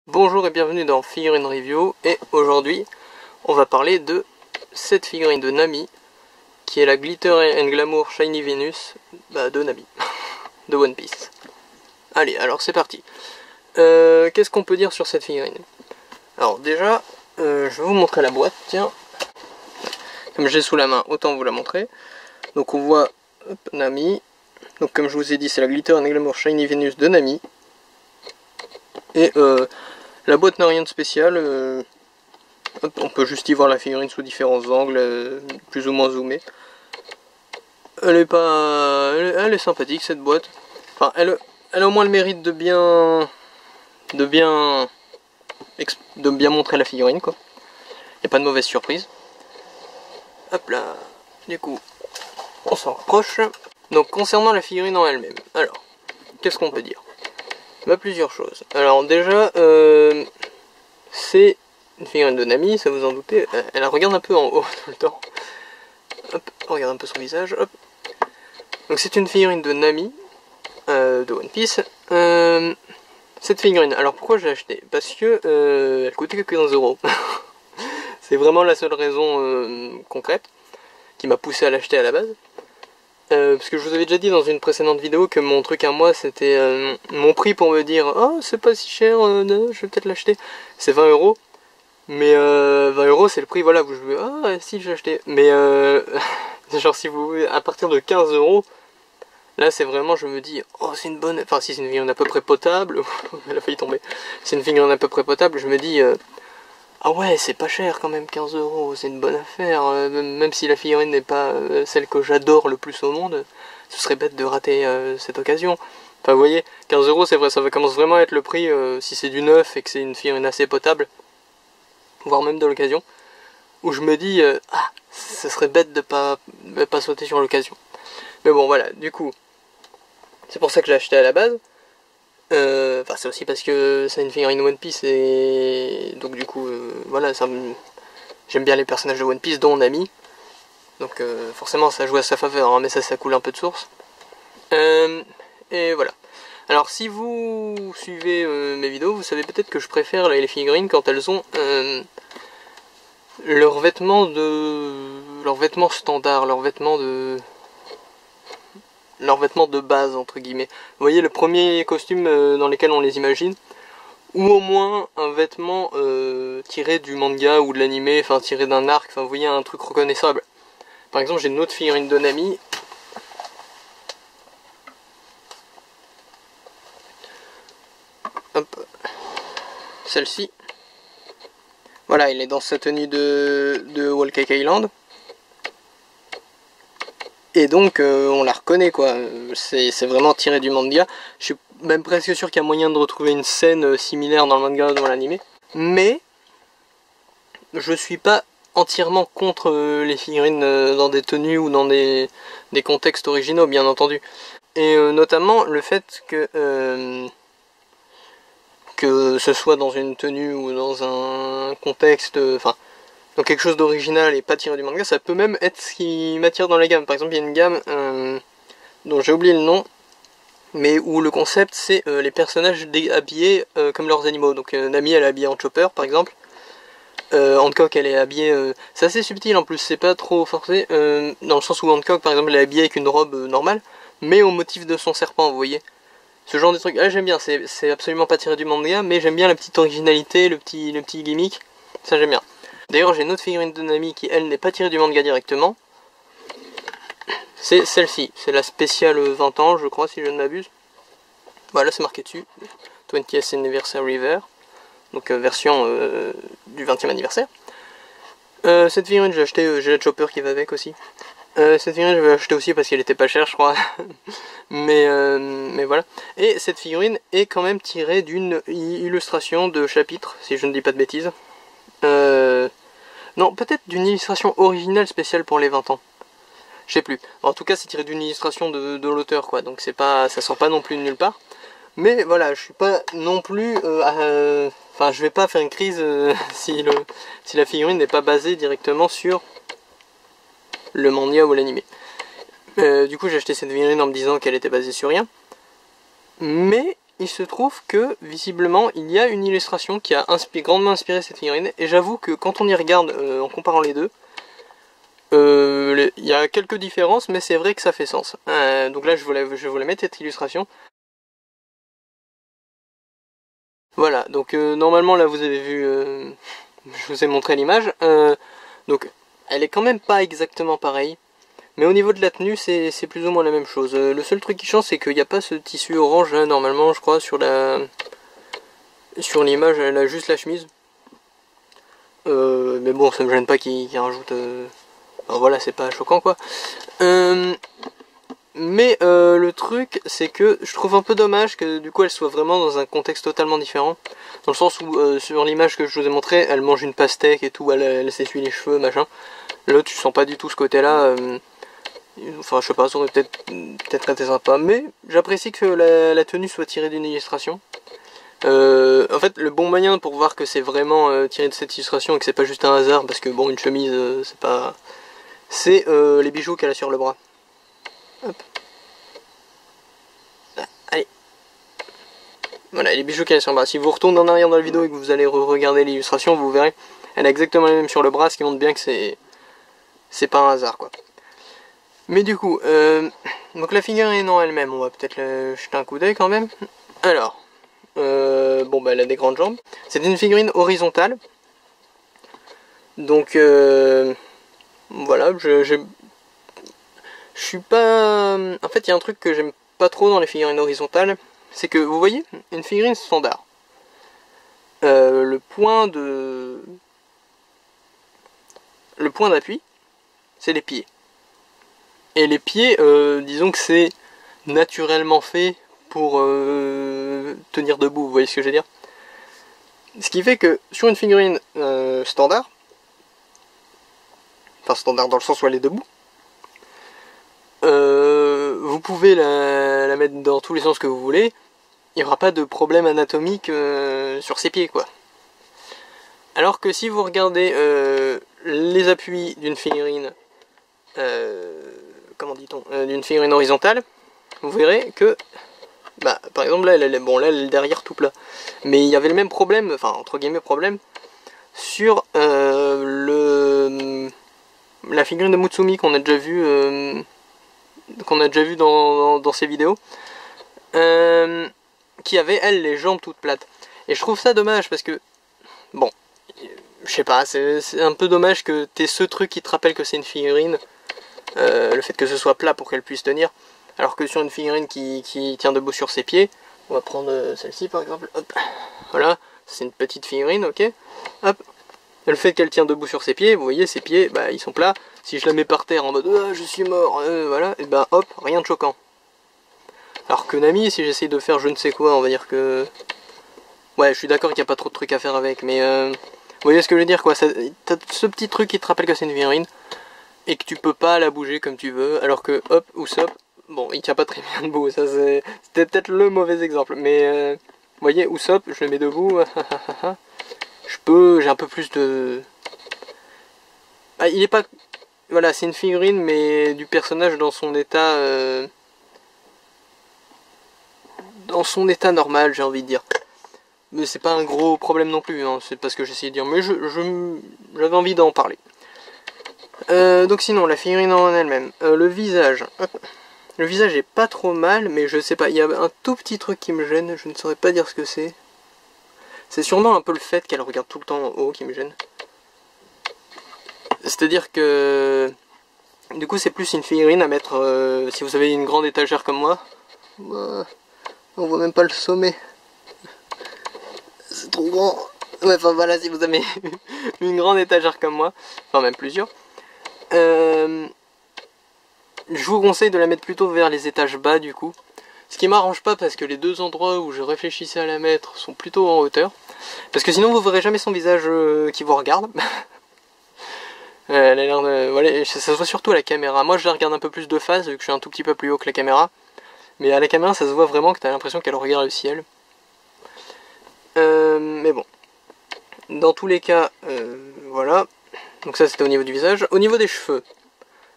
Bonjour et bienvenue dans Figurine Review, et aujourd'hui on va parler de cette figurine de Nami qui est la Glitter and Glamour Shiny Venus de Nami, de One Piece. Allez, alors c'est parti. Qu'est-ce qu'on peut dire sur cette figurine? Alors déjà, je vais vous montrer la boîte, tiens. Comme j'ai sous la main, autant vous la montrer. Donc on voit Nami. Donc comme je vous ai dit, c'est la Glitter and Glamour Shiny Venus de Nami. Et la boîte n'a rien de spécial. On peut juste y voir la figurine sous différents angles, plus ou moins zoomée. Elle est sympathique cette boîte. Enfin, elle a au moins le mérite de bien montrer la figurine, quoi. Y a pas de mauvaise surprise. Hop là. Du coup, on s'en rapproche. Donc concernant la figurine en elle-même, alors qu'est-ce qu'on peut dire? Plusieurs choses. Alors déjà, c'est une figurine de Nami, ça vous en doutez. Elle regarde un peu en haut tout le temps. Hop, on regarde un peu son visage. Hop. Donc c'est une figurine de Nami, de One Piece. Cette figurine, alors pourquoi je l'ai achetée? Parce que elle coûtait que 15 €. C'est vraiment la seule raison concrète qui m'a poussé à l'acheter à la base. Parce que je vous avais déjà dit dans une précédente vidéo que mon truc à moi c'était mon prix pour me dire oh c'est pas si cher, je vais peut-être l'acheter, c'est 20 €. Mais 20 € c'est le prix, voilà, vous jouez ah si j'ai acheté. Mais genre si vous à partir de 15 €, là c'est vraiment je me dis oh c'est une bonne, enfin si c'est une figurine à peu près potable, elle a failli tomber. C'est une figurine à peu près potable, je me dis ah ouais, c'est pas cher quand même, 15 €, c'est une bonne affaire, même si la figurine n'est pas celle que j'adore le plus au monde, ce serait bête de rater cette occasion. Enfin vous voyez, 15 € c'est vrai, ça commence vraiment à être le prix si c'est du neuf et que c'est une figurine assez potable, voire même de l'occasion, où je me dis, ah, ce serait bête de pas sauter sur l'occasion. Mais bon voilà, du coup, c'est pour ça que j'ai acheté à la base. Enfin c'est aussi parce que c'est une figurine One Piece et donc du coup voilà, j'aime bien les personnages de One Piece dont Nami, donc forcément ça joue à sa faveur, hein, mais ça coule un peu de source. Et voilà. Alors si vous suivez mes vidéos, vous savez peut-être que je préfère les figurines quand elles ont leurs vêtements standard, leurs vêtements de base entre guillemets. Vous voyez le premier costume dans lesquels on les imagine, ou au moins un vêtement tiré du manga ou de l'anime, enfin tiré d'un arc, enfin vous voyez un truc reconnaissable. Par exemple j'ai une autre figurine de Nami. Hop, celle-ci. Voilà, il est dans sa tenue de Whole Cake Island. Et donc on la reconnaît quoi, c'est vraiment tiré du manga. Je suis même presque sûr qu'il y a moyen de retrouver une scène similaire dans le manga ou dans l'anime. Mais je suis pas entièrement contre les figurines dans des tenues ou dans des contextes originaux bien entendu. Et notamment le fait que ce soit dans une tenue ou dans un contexte, enfin dans quelque chose d'original et pas tiré du manga, ça peut même être ce qui m'attire dans la gamme. Par exemple, il y a une gamme dont j'ai oublié le nom, mais où le concept c'est les personnages habillés comme leurs animaux. Donc Nami elle est habillée en Chopper par exemple, Hancock elle est habillée, c'est assez subtil en plus, c'est pas trop forcé, dans le sens où Hancock par exemple elle est habillée avec une robe normale, mais au motif de son serpent, vous voyez. Ce genre de truc, là j'aime bien, c'est absolument pas tiré du manga, mais j'aime bien la petite originalité, le petit gimmick, ça j'aime bien. D'ailleurs j'ai une autre figurine de Nami qui elle n'est pas tirée du manga directement. C'est celle-ci, c'est la spéciale 20 ans je crois si je ne m'abuse. Voilà c'est marqué dessus, 20th Anniversary River, donc version du 20e anniversaire. Cette figurine j'ai acheté, j'ai la Chopper qui va avec aussi. Cette figurine je vais l'acheter aussi parce qu'elle était pas chère je crois. mais voilà. Et cette figurine est quand même tirée d'une illustration de chapitre, si je ne dis pas de bêtises. Non, peut-être d'une illustration originale spéciale pour les 20 ans. Je sais plus. En tout cas, c'est tiré d'une illustration de l'auteur, quoi. Donc c'est pas, ça sort pas non plus de nulle part. Mais voilà, je suis pas non plus... Enfin, je vais pas faire une crise si la figurine n'est pas basée directement sur le manga ou l'anime. Du coup, j'ai acheté cette figurine en me disant qu'elle était basée sur rien. Mais il se trouve que, visiblement, il y a une illustration qui a grandement inspiré cette figurine, et j'avoue que quand on y regarde en comparant les deux, il y a quelques différences, mais c'est vrai que ça fait sens. Donc là, je voulais mettre cette illustration. Voilà, donc normalement, là, vous avez vu, je vous ai montré l'image. Donc, elle est quand même pas exactement pareille. Mais au niveau de la tenue, c'est plus ou moins la même chose. Le seul truc qui change, c'est qu'il n'y a pas ce tissu orange, là, normalement, je crois, sur l'image, elle a juste la chemise. Mais bon, ça me gêne pas qu'il rajoute... Enfin, voilà, c'est pas choquant, quoi. Mais le truc, c'est que je trouve un peu dommage que, du coup, elle soit vraiment dans un contexte totalement différent. Dans le sens où, sur l'image que je vous ai montré, elle mange une pastèque et tout, elle s'essuie les cheveux, machin. Là, tu sens pas du tout ce côté-là. Enfin, je sais pas, ça aurait peut-être été sympa, mais j'apprécie que la tenue soit tirée d'une illustration. En fait, le bon moyen pour voir que c'est vraiment tiré de cette illustration et que c'est pas juste un hasard, parce que bon, une chemise, c'est pas... C'est les bijoux qu'elle a sur le bras. Hop. Ah, allez. Voilà, les bijoux qu'elle a sur le bras. Si vous retournez en arrière dans la vidéo et que vous allez regarder l'illustration, vous verrez, elle a exactement les mêmes sur le bras, ce qui montre bien que c'est pas un hasard, quoi. Mais du coup, donc la figurine en elle-même, on va peut-être jeter un coup d'œil quand même. Alors, bon bah elle a des grandes jambes. C'est une figurine horizontale. Donc, voilà, je suis pas... En fait, il y a un truc que j'aime pas trop dans les figurines horizontales. C'est que, vous voyez, une figurine standard. Le point d'appui, c'est les pieds. Et les pieds, disons que c'est naturellement fait pour tenir debout, vous voyez ce que je veux dire? Ce qui fait que sur une figurine standard, enfin standard dans le sens où elle est debout, vous pouvez la mettre dans tous les sens que vous voulez, il n'y aura pas de problème anatomique sur ses pieds, quoi. Alors que si vous regardez les appuis d'une figurine, comment dit-on, d'une figurine horizontale, vous verrez que, bah, par exemple là, elle est derrière tout plat. Mais il y avait le même problème, enfin entre guillemets problème, sur la figurine de Mutsumi qu'on a déjà vu, dans ses vidéos, qui avait elle les jambes toutes plates. Et je trouve ça dommage parce que, bon, je sais pas, c'est un peu dommage que t'aies ce truc qui te rappelle que c'est une figurine. Le fait que ce soit plat pour qu'elle puisse tenir, alors que sur une figurine qui tient debout sur ses pieds, on va prendre celle-ci par exemple, hop, voilà, c'est une petite figurine, ok, hop, le fait qu'elle tient debout sur ses pieds, vous voyez, ses pieds, bah ils sont plats, si je la mets par terre en mode je suis mort, voilà, et bah hop, rien de choquant. Alors que Nami, si j'essaye de faire je ne sais quoi, on va dire que... Ouais, je suis d'accord qu'il n'y a pas trop de trucs à faire avec, mais vous voyez ce que je veux dire, quoi, t'as ce petit truc qui te rappelle que c'est une figurine, et que tu peux pas la bouger comme tu veux, alors que hop, Usopp, bon, il tient pas très bien debout, ça c'était peut-être le mauvais exemple, mais vous voyez, Usopp, je le mets debout, j'ai un peu plus de... Ah, il est pas... Voilà, c'est une figurine, mais du personnage dans son état... dans son état normal, j'ai envie de dire. Mais c'est pas un gros problème non plus, hein, c'est pas ce que j'essayais de dire, mais j'avais envie d'en parler. Donc sinon, la figurine en elle-même, le visage, hop. Le visage est pas trop mal, mais je sais pas, il y a un tout petit truc qui me gêne, je ne saurais pas dire ce que c'est. C'est sûrement un peu le fait qu'elle regarde tout le temps en haut qui me gêne. C'est-à-dire que, du coup c'est plus une figurine à mettre, si vous avez une grande étagère comme moi. On voit même pas le sommet. C'est trop grand. Ouais, enfin voilà, si vous avez une grande étagère comme moi, enfin même plusieurs. Je vous conseille de la mettre plutôt vers les étages bas du coup. Ce qui m'arrange pas parce que les deux endroits où je réfléchissais à la mettre sont plutôt en hauteur. Parce que sinon vous verrez jamais son visage qui vous regarde. Elle a l'air de... Voilà, ça se voit surtout à la caméra. Moi je la regarde un peu plus de face vu que je suis un tout petit peu plus haut que la caméra. Mais à la caméra ça se voit vraiment que t'as l'impression qu'elle regarde le ciel. Mais bon. Dans tous les cas, voilà. Donc ça c'était au niveau du visage. Au niveau des cheveux.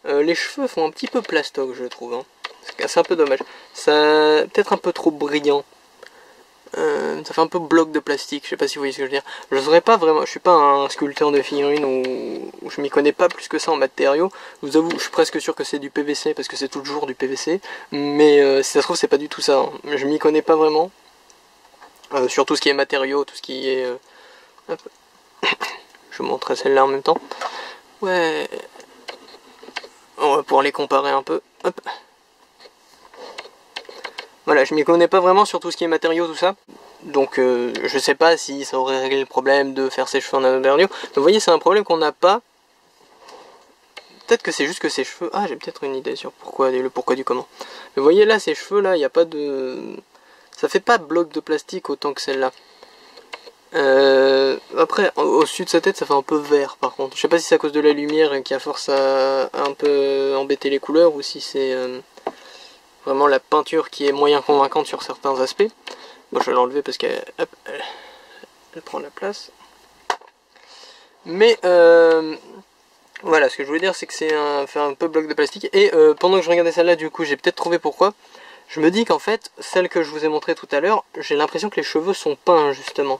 Les cheveux font un petit peu plastoc je trouve, hein. C'est un peu dommage. Ça peut-être un peu trop brillant. Ça fait un peu bloc de plastique, je sais pas si vous voyez ce que je veux dire. Je saurais pas vraiment, je suis pas un sculpteur de figurines où je m'y connais pas plus que ça en matériaux. Je vous avoue, je suis presque sûr que c'est du PVC parce que c'est toujours du PVC. Mais si ça se trouve, c'est pas du tout ça. Hein. Je m'y connais pas vraiment. Sur tout ce qui est matériaux, tout ce qui est... Hop. Je vous montrerai celle-là en même temps. Ouais. On va pouvoir les comparer un peu. Hop. Voilà, je m'y connais pas vraiment sur tout ce qui est matériaux, tout ça. Donc je sais pas si ça aurait réglé le problème de faire ses cheveux en matériaux. Donc vous voyez, c'est un problème qu'on n'a pas. Peut-être que c'est juste que ses cheveux... Ah, j'ai peut-être une idée sur le pourquoi du comment. Mais vous voyez là, ces cheveux là, il n'y a pas de... Ça fait pas bloc de plastique autant que celle-là. Après, au-dessus de sa tête, ça fait un peu vert par contre. Je sais pas si c'est à cause de la lumière qui a force à un peu embêter les couleurs ou si c'est vraiment la peinture qui est moyen convaincante sur certains aspects. Bon, je vais l'enlever parce qu'elle prend la place. Mais voilà, ce que je voulais dire, c'est que c'est fait un peu bloc de plastique. Et pendant que je regardais celle-là, du coup, j'ai peut-être trouvé pourquoi. Je me dis qu'en fait, celle que je vous ai montrée tout à l'heure, j'ai l'impression que les cheveux sont peints, justement.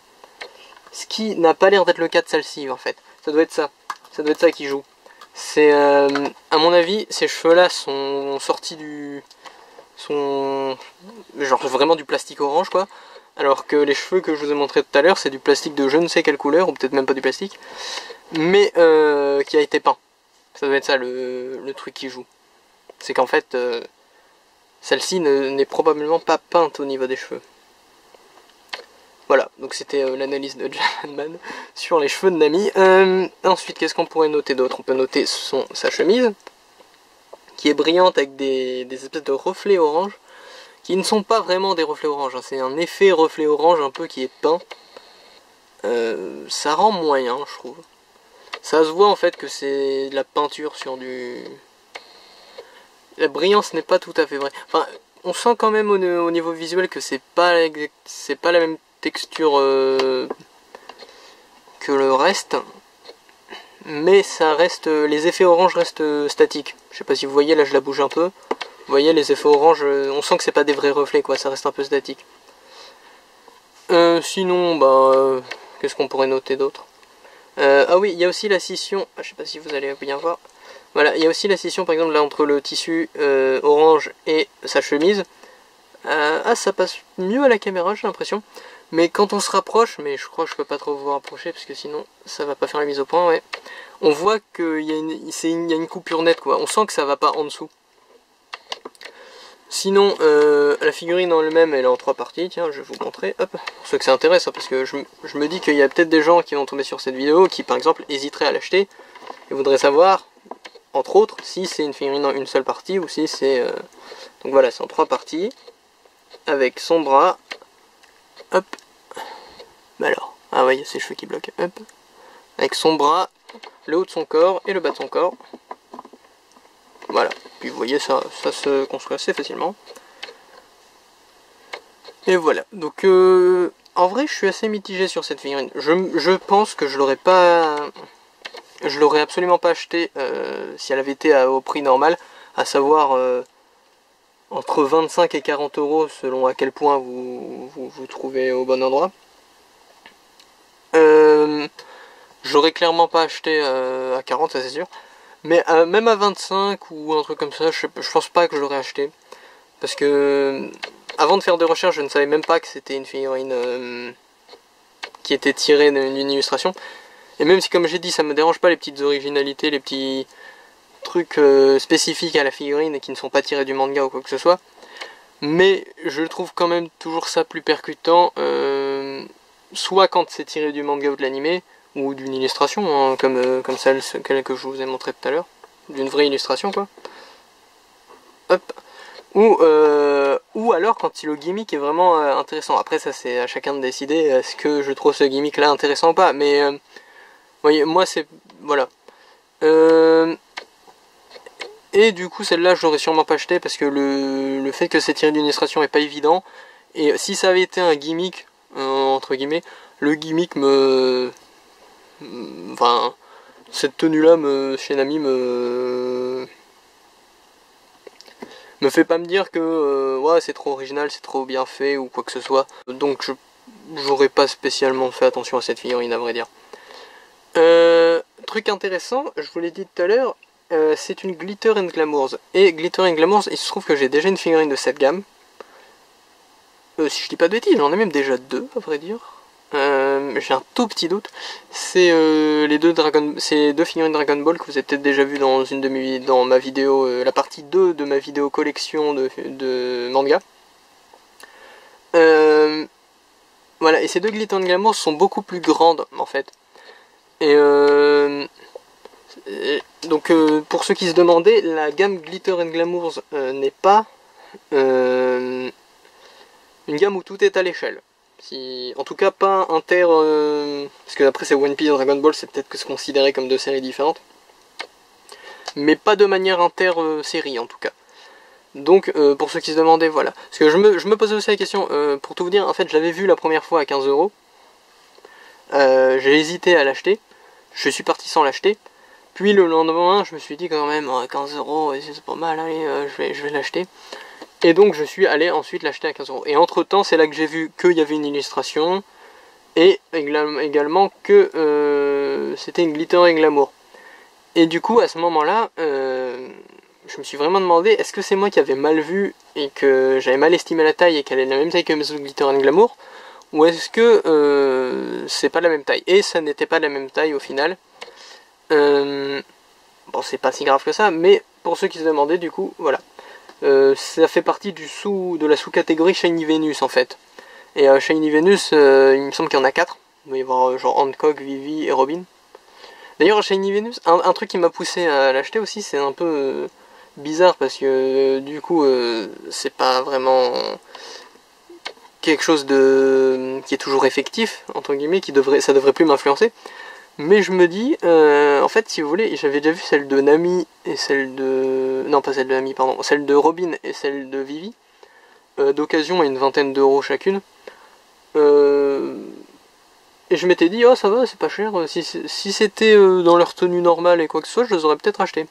Ce qui n'a pas l'air d'être le cas de celle-ci, en fait. Ça doit être ça. Ça doit être ça qui joue. C'est, à mon avis, ces cheveux-là sont sortis genre vraiment du plastique orange, quoi. Alors que les cheveux que je vous ai montré tout à l'heure, c'est du plastique de je ne sais quelle couleur, ou peut-être même pas du plastique, mais qui a été peint. Ça doit être ça le truc qui joue. C'est qu'en fait, celle-ci n'est probablement pas peinte au niveau des cheveux. Voilà, donc c'était l'analyse de Jaman sur les cheveux de Nami. Ensuite, qu'est-ce qu'on pourrait noter d'autre? On peut noter sa chemise, qui est brillante avec des espèces de reflets orange, qui ne sont pas vraiment des reflets orange, hein. C'est un effet reflet orange un peu qui est peint. Ça rend moyen, je trouve. Ça se voit en fait que c'est de la peinture sur du... La brillance n'est pas tout à fait vraie. Enfin, on sent quand même au niveau visuel que c'est pas la même texture que le reste. Mais ça reste... Les effets orange restent statiques. Je sais pas si vous voyez, là je la bouge un peu. Vous voyez, les effets orange, on sent que c'est pas des vrais reflets, quoi. Ça reste un peu statique. Sinon, bah... qu'est-ce qu'on pourrait noter d'autre? Ah oui, il y a aussi la scission... Ah, je sais pas si vous allez bien voir. Voilà, il y a aussi la scission, par exemple, là, entre le tissu orange et sa chemise. Ah, ça passe mieux à la caméra, j'ai l'impression. Mais quand on se rapproche, mais je crois que je peux pas trop vous rapprocher, parce que sinon, ça va pas faire la mise au point, ouais. On voit qu'il y a une coupure nette, quoi. On sent que ça va pas en dessous. Sinon, la figurine en elle-même, elle est en 3 parties. Tiens, je vais vous montrer. Hop, pour ceux que ça intéresse, hein, parce que je me dis qu'il y a peut-être des gens qui vont tomber sur cette vidéo, qui, par exemple, hésiteraient à l'acheter, et voudraient savoir... Entre autres, si c'est une figurine en une seule partie ou si c'est... Donc voilà, c'est en 3 parties. Avec son bras. Hop. Bah alors. Ah ouais, il y a ses cheveux qui bloquent. Hop. Avec son bras, le haut de son corps et le bas de son corps. Voilà. Puis vous voyez, ça se construit assez facilement. Et voilà. Donc en vrai, je suis assez mitigé sur cette figurine. Je pense que je l'aurais pas... Je l'aurais absolument pas acheté si elle avait été au prix normal, à savoir entre 25 et 40 euros selon à quel point vous trouvez au bon endroit. J'aurais clairement pas acheté à 40, ça c'est sûr. Mais même à 25 ou un truc comme ça, je pense pas que je l'aurais acheté. Parce que avant de faire des recherches, je ne savais même pas que c'était une figurine qui était tirée d'une illustration. Et même si, comme j'ai dit, ça me dérange pas les petites originalités, les petits trucs spécifiques à la figurine et qui ne sont pas tirés du manga ou quoi que ce soit, mais je trouve quand même toujours ça plus percutant, soit quand c'est tiré du manga ou de l'animé, ou d'une illustration, hein, comme celle que je vous ai montré tout à l'heure, d'une vraie illustration, quoi. Hop. Ou alors quand le gimmick est vraiment intéressant. Après, ça c'est à chacun de décider, est-ce que je trouve ce gimmick là intéressant ou pas, mais... voyez, moi c'est... Voilà. Et du coup celle-là je l'aurais sûrement pas acheté parce que le fait que c'est tiré d'une illustration est pas évident. Et si ça avait été un gimmick, entre guillemets, le gimmick enfin, cette tenue-là chez Nami me fait pas me dire que ouais, c'est trop original, c'est trop bien fait ou quoi que ce soit. Donc j'aurais pas spécialement fait attention à cette figurine à vrai dire. Truc intéressant, je vous l'ai dit tout à l'heure, c'est une Glitter and Glamours. Et Glitter and Glamours, il se trouve que j'ai déjà une figurine de cette gamme. Si je dis pas de bêtises, j'en ai même déjà deux à vrai dire. J'ai un tout petit doute. C'est ces deux figurines Dragon Ball que vous avez peut-être déjà vu dans ma vidéo, la partie 2 de ma vidéo collection de manga. Voilà, et ces deux Glitter and Glamours sont beaucoup plus grandes en fait. Et donc pour ceux qui se demandaient, la gamme Glitter and Glamours n'est pas une gamme où tout est à l'échelle. En tout cas pas inter... parce que après c'est One Piece et Dragon Ball, c'est peut-être que c'est considéré comme deux séries différentes. Mais pas de manière inter-série en tout cas. Donc pour ceux qui se demandaient, voilà. Parce que je me posais aussi la question, pour tout vous dire, en fait je l'avais vu la première fois à 15 €. J'ai hésité à l'acheter. Je suis parti sans l'acheter. Puis le lendemain, je me suis dit quand même, 15 €, c'est pas mal, allez, je vais l'acheter. Et donc je suis allé ensuite l'acheter à 15 €. Et entre temps, c'est là que j'ai vu qu'il y avait une illustration. Et également que c'était une Glitter and Glamour. Et du coup, à ce moment-là, je me suis vraiment demandé, est-ce que c'est moi qui avais mal vu et que j'avais mal estimé la taille et qu'elle est de la même taille que mes Glitter and Glamour? Ou est-ce que c'est pas la même taille? Et ça n'était pas la même taille au final. Bon, c'est pas si grave que ça, mais pour ceux qui se demandaient, du coup, voilà. Ça fait partie de la sous-catégorie Shiny Venus en fait. Et Shiny Venus, il me semble qu'il y en a 4. Il va y avoir genre Hancock, Vivi et Robin. D'ailleurs, Shiny Venus, un truc qui m'a poussé à l'acheter aussi, c'est un peu bizarre parce que du coup, c'est pas vraiment quelque chose qui est toujours effectif, entre guillemets, ça devrait plus m'influencer. Mais je me dis, en fait, si vous voulez, j'avais déjà vu celle de Nami et celle de... Non, pas celle de Nami, pardon. Celle de Robin et celle de Vivi. D'occasion à une vingtaine d'euros chacune. Et je m'étais dit, oh ça va, c'est pas cher. Si c'était dans leur tenue normale et quoi que ce soit, je les aurais peut-être acheté.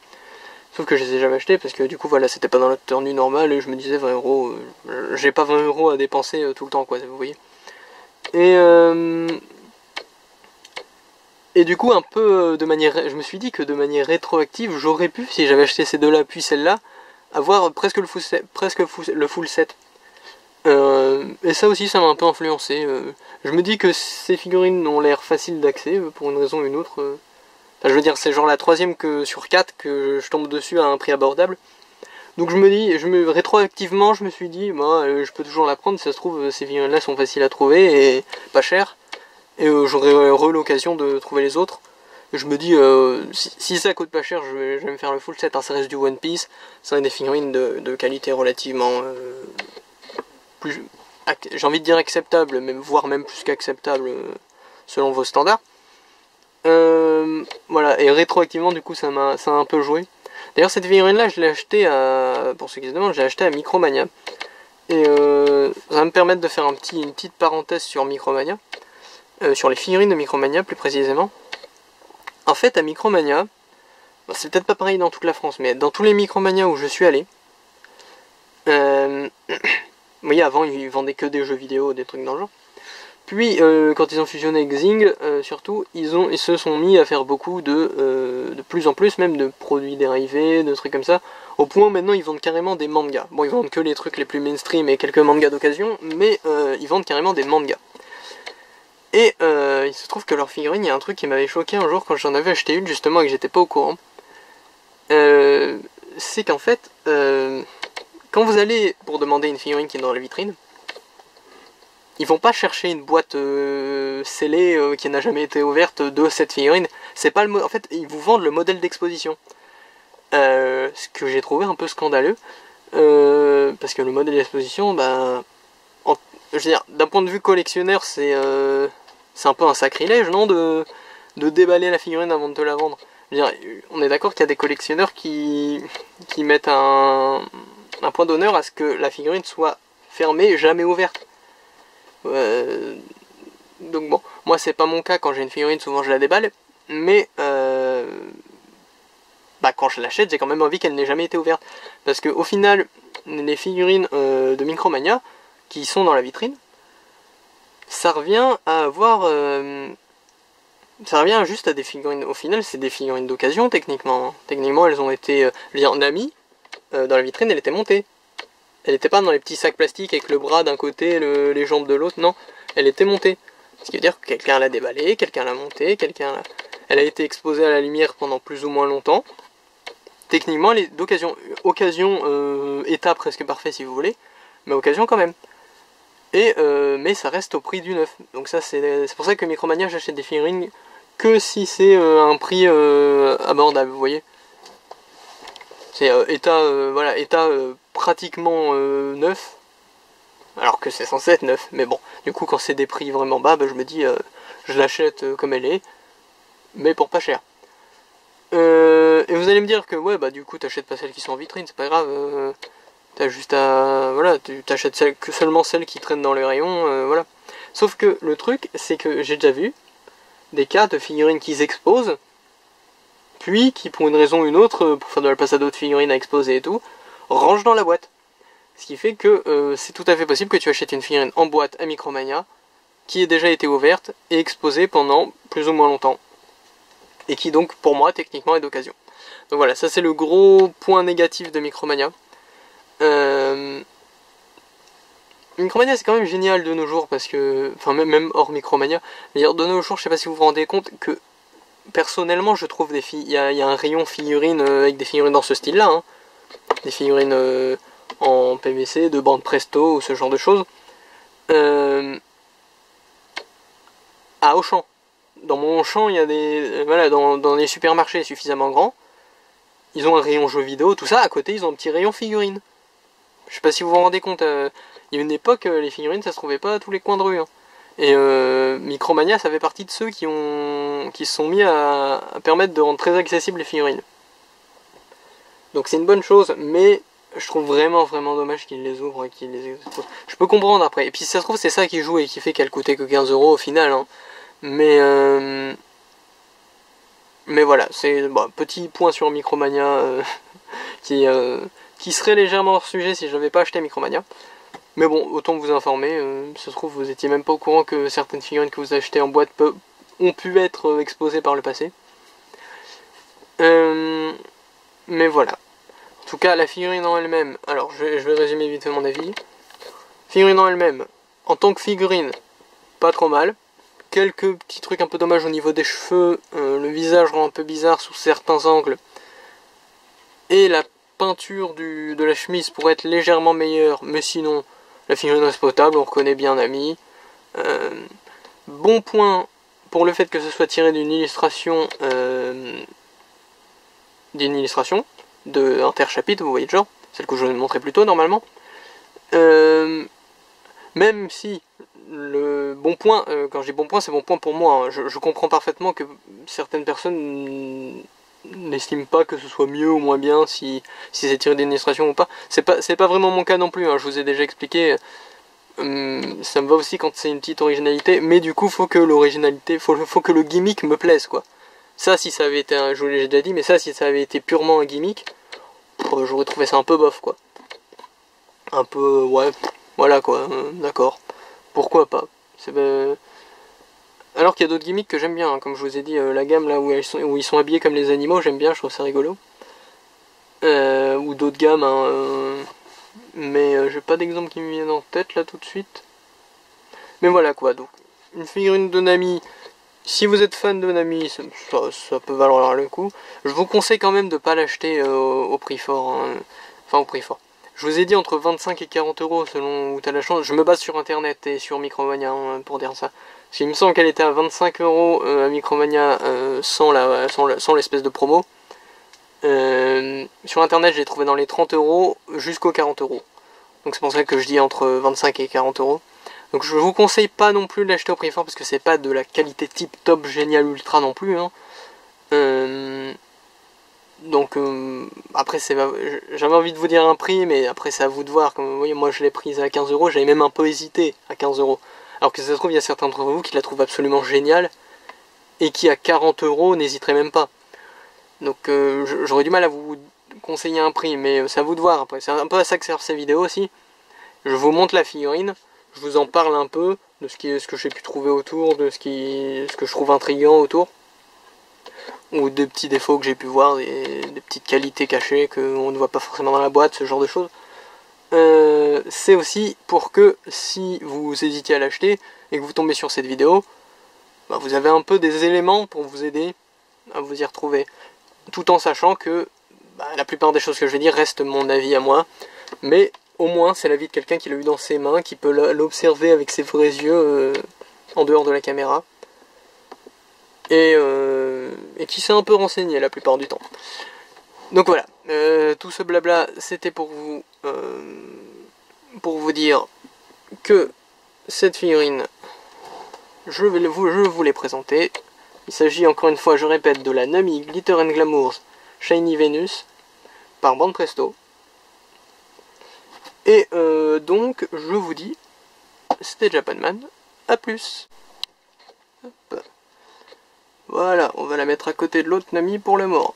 Sauf que je les ai jamais achetés parce que du coup, voilà, c'était pas dans leur tenue normale et je me disais 20 €, j'ai pas 20 € à dépenser tout le temps, quoi, vous voyez. Et du coup, un peu je me suis dit que de manière rétroactive, j'aurais pu, si j'avais acheté ces deux-là puis celle-là, avoir presque le full set. Et ça aussi, ça m'a un peu influencé. Je me dis que ces figurines ont l'air faciles d'accès pour une raison ou une autre. Enfin, je veux dire, c'est genre la troisième sur 4 que je tombe dessus à un prix abordable. Donc je me dis, rétroactivement, je me suis dit, moi, je peux toujours la prendre. Si ça se trouve, ces figurines-là sont faciles à trouver et pas chères. Et j'aurai l'occasion de trouver les autres. Et je me dis, si ça coûte pas cher, je vais me faire le full set. Hein, ça reste du One Piece. Ça reste des figurines de qualité relativement j'ai envie de dire acceptable, voire même plus qu'acceptable selon vos standards. Voilà, et rétroactivement, du coup, ça a un peu joué. D'ailleurs, cette figurine-là, je l'ai achetée pour ceux qui se demandent, je l'ai achetée à Micromania. Et ça va me permettre de faire une petite parenthèse sur Micromania. Sur les figurines de Micromania plus précisément. En fait à Micromania, c'est peut-être pas pareil dans toute la France, mais dans tous les Micromania où je suis allé, vous voyez avant ils vendaient que des jeux vidéo, des trucs dans le genre. Puis quand ils ont fusionné avec Zing, surtout, ils se sont mis à faire beaucoup de plus en plus même de produits dérivés, de trucs comme ça, au point où maintenant ils vendent carrément des mangas. Bon, ils vendent que les trucs les plus mainstream et quelques mangas d'occasion, mais ils vendent carrément des mangas. Et il se trouve que leur figurine, il y a un truc qui m'avait choqué un jour quand j'en avais acheté une justement et que j'étais pas au courant. C'est qu'en fait, quand vous allez pour demander une figurine qui est dans la vitrine, ils vont pas chercher une boîte scellée qui n'a jamais été ouverte de cette figurine. C'est pas en fait, ils vous vendent le modèle d'exposition. Ce que j'ai trouvé un peu scandaleux, parce que le modèle d'exposition, je veux dire, d'un point de vue collectionneur, c'est un peu un sacrilège, non, de déballer la figurine avant de te la vendre. Je veux dire, on est d'accord qu'il y a des collectionneurs qui mettent un point d'honneur à ce que la figurine soit fermée, jamais ouverte. Donc bon, moi c'est pas mon cas, quand j'ai une figurine, souvent je la déballe, mais quand je l'achète, j'ai quand même envie qu'elle n'ait jamais été ouverte. Parce que au final, les figurines de Micromania qui sont dans la vitrine, ça revient à avoir... ça revient juste à des figurines... Au final, c'est des figurines d'occasion, techniquement. Techniquement, elles ont été... Nami, dans la vitrine, elle était montée. Elle n'était pas dans les petits sacs plastiques avec le bras d'un côté, les jambes de l'autre, non. Elle était montée. Ce qui veut dire que quelqu'un l'a déballée, quelqu'un l'a montée, elle a été exposée à la lumière pendant plus ou moins longtemps. Techniquement, elle est d'occasion. Occasion, état presque parfait si vous voulez, mais occasion quand même. Mais ça reste au prix du neuf. Donc ça, c'est pour ça que Micromania, j'achète des figurines que si c'est un prix abordable, vous voyez. C'est voilà, état pratiquement neuf, alors que c'est censé être neuf. Mais bon, du coup, quand c'est des prix vraiment bas, bah, je me dis, je l'achète comme elle est, mais pour pas cher. Et vous allez me dire que, ouais, bah du coup, t'achètes pas celles qui sont en vitrine, c'est pas grave. T'as juste à... Voilà, tu t'achètes seulement celles qui traînent dans les rayons, voilà. Sauf que le truc, c'est que j'ai déjà vu des cas de figurines qu'ils exposent, puis qui, pour une raison ou une autre, pour faire de la place à d'autres figurines à exposer et tout, rangent dans la boîte. Ce qui fait que c'est tout à fait possible que tu achètes une figurine en boîte à Micromania, qui ait déjà été ouverte et exposée pendant plus ou moins longtemps. Et qui donc, pour moi, techniquement est d'occasion. Donc voilà, ça c'est le gros point négatif de Micromania. Micromania c'est quand même génial de nos jours parce que, enfin même hors Micromania, de nos jours, je sais pas si vous vous rendez compte que personnellement je trouve il y a un rayon figurines avec des figurines dans ce style là, hein. Des figurines en PVC, de bande Presto ou ce genre de choses, à Auchan. Dans mon Auchan, il y a des... voilà, dans les supermarchés suffisamment grands, ils ont un rayon jeux vidéo, tout ça, à côté ils ont un petit rayon figurines. Je sais pas si vous vous rendez compte, il y a une époque, les figurines ça se trouvait pas à tous les coins de rue, hein. Et Micromania ça fait partie de ceux qui se sont mis à permettre de rendre très accessibles les figurines. Donc c'est une bonne chose, mais je trouve vraiment dommage qu'ils les ouvrent et qu'ils les exposent. Je peux comprendre après, et puis si ça se trouve c'est ça qui joue et qui fait qu'elle coûtait que 15 € au final, hein. Mais voilà, c'est bon, petit point sur Micromania qui serait légèrement hors sujet si je n'avais pas acheté Micromania. Mais bon, autant vous informer, ça se trouve vous étiez même pas au courant que certaines figurines que vous achetez en boîte ont pu être exposées par le passé. Mais voilà. En tout cas, la figurine en elle-même, alors je vais résumer vite fait mon avis. Figurine en elle-même, en tant que figurine, pas trop mal. Quelques petits trucs un peu dommages au niveau des cheveux, le visage rend un peu bizarre sous certains angles. Et la peinture de la chemise pourrait être légèrement meilleure, mais sinon, la figurine reste potable, on reconnaît bien Nami. Bon point pour le fait que ce soit tiré d'une illustration de interchapitre, vous voyez le genre, celle que je vous montrais plus tôt normalement. Même si le bon point, quand je dis bon point, c'est bon point pour moi, hein. Je comprends parfaitement que certaines personnes n'estiment pas que ce soit mieux ou moins bien si c'est tiré d'une illustration ou pas. C'est pas vraiment mon cas non plus, hein. Je vous ai déjà expliqué. Ça me va aussi quand c'est une petite originalité, mais du coup faut que l'originalité, faut que le gimmick me plaise, quoi. Ça, si ça avait été, je vous l'ai déjà dit, mais ça, si ça avait été purement un gimmick, j'aurais trouvé ça un peu bof, quoi. Un peu, ouais, voilà, quoi, d'accord. Pourquoi pas. Alors qu'il y a d'autres gimmicks que j'aime bien, hein. Comme je vous ai dit, la gamme là où ils sont habillés comme les animaux, j'aime bien, je trouve ça rigolo. Ou d'autres gammes, hein, mais j'ai pas d'exemple qui me viennent en tête là tout de suite. Mais voilà quoi, donc une figurine de Nami, si vous êtes fan de Nami, ça peut valoir le coup. Je vous conseille quand même de pas l'acheter au prix fort, hein. Enfin au prix fort. Je vous ai dit entre 25 et 40 € selon où tu as la chance. Je me base sur internet et sur Micromania, hein, pour dire ça. Parce qu'il me semble qu'elle était à 25 € à Micromania sans l'espèce de promo. Sur internet, je l'ai trouvé dans les 30 € jusqu'aux 40 €. Donc c'est pour ça que je dis entre 25 et 40 €. Donc je vous conseille pas non plus de l'acheter au prix fort parce que c'est pas de la qualité tip top génial ultra non plus, hein. Donc après j'avais envie de vous dire un prix, mais après c'est à vous de voir. Comme vous voyez, moi je l'ai prise à 15 €, j'avais même un peu hésité à 15 €. Alors que ça se trouve il y a certains d'entre vous qui la trouvent absolument géniale et qui à 40 € n'hésiteraient même pas. Donc j'aurais du mal à vous conseiller un prix, mais c'est à vous de voir après. C'est un peu à ça que servent ces vidéos aussi. Je vous montre la figurine, je vous en parle un peu de ce que j'ai pu trouver autour, de ce que je trouve intriguant autour, ou des petits défauts que j'ai pu voir, des petites qualités cachées qu'on ne voit pas forcément dans la boîte, ce genre de choses. C'est aussi pour que si vous hésitez à l'acheter et que vous tombez sur cette vidéo, bah, vous avez un peu des éléments pour vous aider à vous y retrouver, tout en sachant que bah, la plupart des choses que je vais dire restent mon avis à moi, mais au moins c'est l'avis de quelqu'un qui l'a eu dans ses mains, qui peut l'observer avec ses vrais yeux en dehors de la caméra, et qui s'est un peu renseigné la plupart du temps. Donc voilà, tout ce blabla c'était pour vous dire que cette figurine, je vous l'ai présentée. Il s'agit encore une fois, je répète, de la Nami Glitter & Glamour's Shiny Venus par Banpresto. Et donc, je vous dis, c'était Japanman, à plus. Hop. Voilà, on va la mettre à côté de l'autre Nami pour le mort.